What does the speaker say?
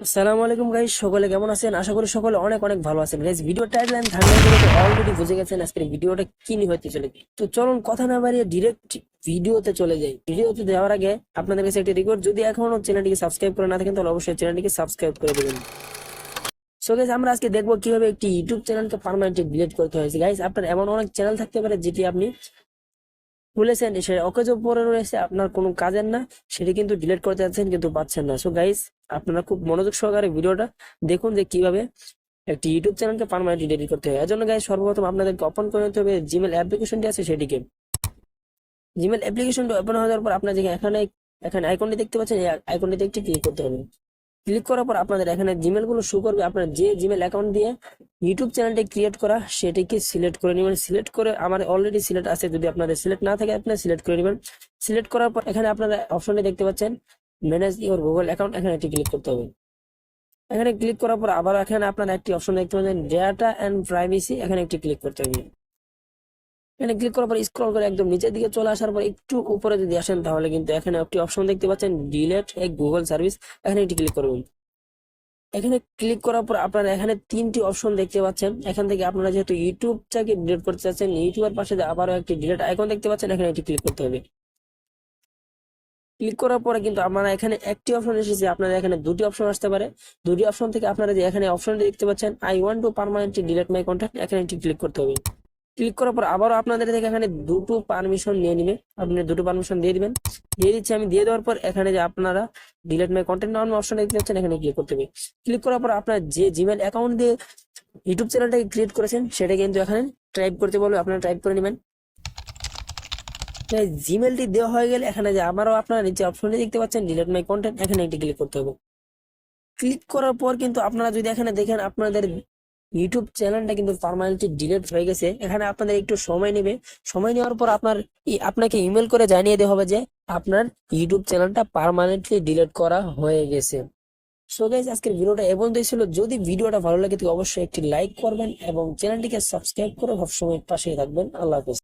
আসসালামু আলাইকুম গাইস, সকলে কেমন আছেন? আশা করি সকলে অনেক অনেক ভালো আছেন। Guys, video title and thumbnail দেখে অলরেডি বুঝে গেছেন আজকের ভিডিওটা কি নিয়ে হতে চলেছে। তো চলুন কথা না বাড়িয়ে ডিরেক্ট ভিডিওতে চলে যাই। ভিডিওতে যাওয়ার আগে আপনাদের কাছে একটি রিকোয়েস্ট, যদি এখনো চ্যানেলটিকে সাবস্ক্রাইব করে না থাকেন তাহলে অবশ্যই চ্যানেলটিকে সাবস্ক্রাইব করে দেবেন। সো গাইস, আমরা আজকে দেখবো কিভাবে একটি ইউটিউব চ্যানেলকে পার্মানেন্টলি ডিলিট করতে হয়েছে। গাইস, আপনার এমন অনেক চ্যানেল থাকতে পারে যেটি আপনি খুলেছেন, সে অকেজ পরে রয়েছে, আপনার কোনো কাজের না, সেটি কিন্তু ডিলিট করতে যাচ্ছেন কিন্তু পাচ্ছেন না। সো গাইস, আপনারা খুব মনোযোগ সহকারে ভিডিওটা দেখুন যে কিভাবে একটি ইউটিউব চ্যানেলকে পার্মানেন্টলি ডিলিট করতে হয়। এর জন্য গাইস, সর্বপ্রথম আপনাদেরকে ওপেন করে নিতে হবে জিমেল অ্যাপ্লিকেশনটি আছে সেটিকে। জিমেল অ্যাপ্লিকেশনটি ওপেন হয়ে যাওয়ার পর আপনার যে এখানে এখানে আইকনটি দেখতে পাচ্ছেন, এই আইকনটিতে একটি ক্লিক করতে হবে। ক্লিক করার পর আপনাদের এখানে জিমেল গুলো শো করবে। আপনার যে জিমেল অ্যাকাউন্ট দিয়ে ইউটিউব চ্যানেলটি ক্রিয়েট করা সেটিকে সিলেক্ট করে নেবেন। সিলেক্ট করে, আমার অলরেডি সিলেক্ট আছে, যদি আপনাদের সিলেক্ট না থাকে আপনারা সিলেক্ট করে নেবেন। সিলেক্ট করার পর এখানে আপনারা অপশনটি দেখতে পাচ্ছেন ম্যানেজ ইওর গুগল অ্যাকাউন্ট, এখানে একটি ক্লিক করতে হবে। এখানে ক্লিক করার পর আবার এখানে আপনারা একটি অপশন দেখতে পাচ্ছেন ডেটা এন্ড প্রাইভেসি, এখানে একটি ক্লিক করতে হবে। এখানে ক্লিক করার পর স্ক্রল করে একদম নিচের দিকে চলে আসার পর একটু উপরে যদি আসেন তাহলে কিন্তু এখানে একটি অপশন দেখতে পাচ্ছেন ডিলেট এ গুগল সার্ভিস, এখানে একটি ক্লিক করবেন। এখানে ক্লিক করার পর আপনারা এখানে তিনটি অপশন দেখতে পাচ্ছেন। এখান থেকে আপনারা যেহেতু ইউটিউবটাকে ডিলিট করতে চাচ্ছেন, ইউটিউবের পাশে যে আবারও একটি ডিলিট আইকন দেখতে পাচ্ছেন, এখানে একটি ক্লিক করতে হবে। ক্লিক করার পরে কিন্তু আপনারা এখানে একটি অপশন এসেছে, আপনারা এখানে দুটি অপশন আসতে পারে। দুটি অপশন থেকে আপনারা যে এখানে অপশনটি দেখতে পাচ্ছেন I want to permanently delete my contact, এখানে একটি ক্লিক করতে হবে। ক্লিক করার পর আবারও আপনাদের থেকে এখানে দুটো পারমিশন নিয়ে নিবে। আপনি দুটো পারমিশন দিয়ে দিবেন। দিয়ে দিচ্ছি আমি। দিয়ে দেওয়ার পর এখানে যে আপনারা ডিলিট মাই কন্টেন্ট নাম অপশন দেখতে পাচ্ছেন, এখানে ক্লিক করতে হবে। ক্লিক করার পর আপনার যে জিমেল অ্যাকাউন্ট দিয়ে ইউটিউব চ্যানেলটাকে ক্রিয়েট করেছেন সেটা কিন্তু এখানে টাইপ করতে বলবে, আপনারা টাইপ করে নেবেন। জিমেলটি দেওয়া হয়ে গেলে এখানে যে আবারও আপনারা নিচে অপশনটি দেখতে পাচ্ছেন ডিলিট মাই কন্টেন্ট, এখানে একটি ক্লিক করতে হবে। ক্লিক করার পর কিন্তু আপনারা যদি এখানে দেখেন আপনাদের ইউটিউব চ্যানেলটা কিন্তু পার্মানেন্টলি ডিলিট হয়ে গেছে। এখানে আপনাদের একটু সময় নেবে। সময় নেওয়ার পর আপনাকে ইমেল করে জানিয়ে দেওয়া হবে যে আপনার ইউটিউব চ্যানেলটা পার্মানেন্টলি ডিলিট করা হয়ে গেছে। সো গাইস, আজকের ভিডিওটা এ পর্যন্তই ছিল। যদি ভিডিওটা ভালো লাগে তো অবশ্যই একটি লাইক করবেন এবং চ্যানেলটিকে সাবস্ক্রাইব করে সবসময় পাশেই থাকবেন। আল্লাহ হাফেজ।